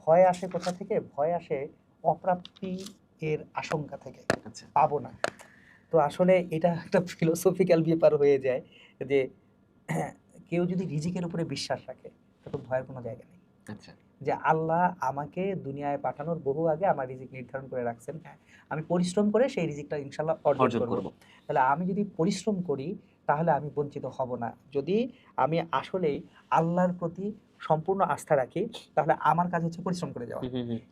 ভয় আসে কোথা থেকে? ভয় আসে অপ্রাপ্তি এর আশঙ্কা থেকে, আচ্ছা। পাবো না। তো আসলে এটা একটা ফিলোসফিক্যাল ব্যাপার হয়ে যায় যে কেউ যদি রিজিকের উপরে বিশ্বাস রাখে তো ভয়ের কোনো জায়গা নেই। আচ্ছা। যে আল্লাহ আমাকে দুনিয়ায় পাঠানোর বহু আগে আমার রিজিক নির্ধারণ করে রাখছেন। হ্যাঁ, আমি পরিশ্রম করে সেই রিজিকটা ইনশাআল্লাহ অর্জন করব। তাহলে আমি যদি পরিশ্রম করি তাহলে আমি বঞ্চিত হব না। যদি আমি আসলেই আল্লাহর প্রতি সম্পূর্ণ আস্থা রাখি তাহলে আমার কাজ হচ্ছে পরিশ্রম করে যাওয়া।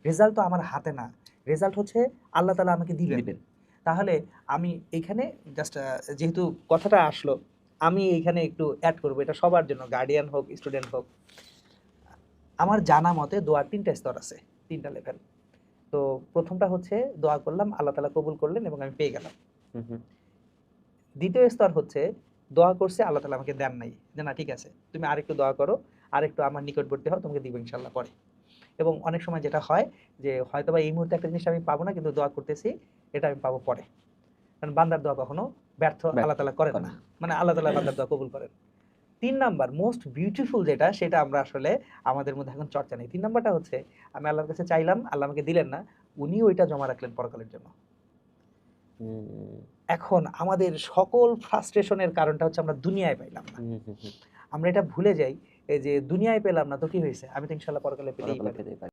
রেজাল্ট তো আমার হাতে না। রেজাল্ট হচ্ছে আল্লাহ তাআলা আমাকে দিবেন। তাহলে আমি এখানে জাস্ট যেহেতু কথাটা আসলো, আমি এইখানে একটু অ্যাড করব, এটা সবার জন্য, গার্ডিয়ান হোক, স্টুডেন্ট হোক। আমার জানা মতে দোয়ার ৩টা স্তর আছে, ৩টা লেভেল। তো প্রথমটা হচ্ছে দোয়া করলাম, আল্লাহ তাআলা কবুল করলেন এবং আমি পেয়ে গেলাম। দ্বিতীয় স্তর হচ্ছে দোয়া করছে, আল্লাহ তাআলা আমাকে দেন নাই। যে না ঠিক আছে, তুমি আরেকটু দোয়া করো, আরেকটু আমার নিকটবর্তী হও, তোমাকে দিব ইনশাআল্লাহ পরে। এবং অনেক সময় যেটা হয় যে হয়তোবা এই মুহূর্তে একটা জিনিস আমি পাবো না, কিন্তু দোয়া করতেছি এটা আমি পাবো পরে। কারণ বান্দার দোয়া কখনো ব্যর্থ আল্লাহ তাআলা করেন না। মানে আল্লাহ তাআলা বান্দার দোয়া কবুল করেন। ৩ নাম্বার মোস্ট বিউটিফুল যেটা, সেটা আমরা আসলে আমাদের মধ্যে এখন চর্চা নেই। ৩ নাম্বারটা হচ্ছে আমি আল্লাহর কাছে চাইলাম, আল্লাহ আমাকে দিলেন না, উনি ওইটা জমা রাখলেন পরকালের জন্য। এখন আমাদের সকল ফ্রাস্ট্রেশনের কারণটা হচ্ছে আমরা দুনিয়ায় পাইলাম না। আমরা এটা ভুলে যাই এই যে দুনিয়ায় পেলাম না তো কি হয়েছে, আমি তো ইনশাআল্লাহ পরকালে পেতেই পারি।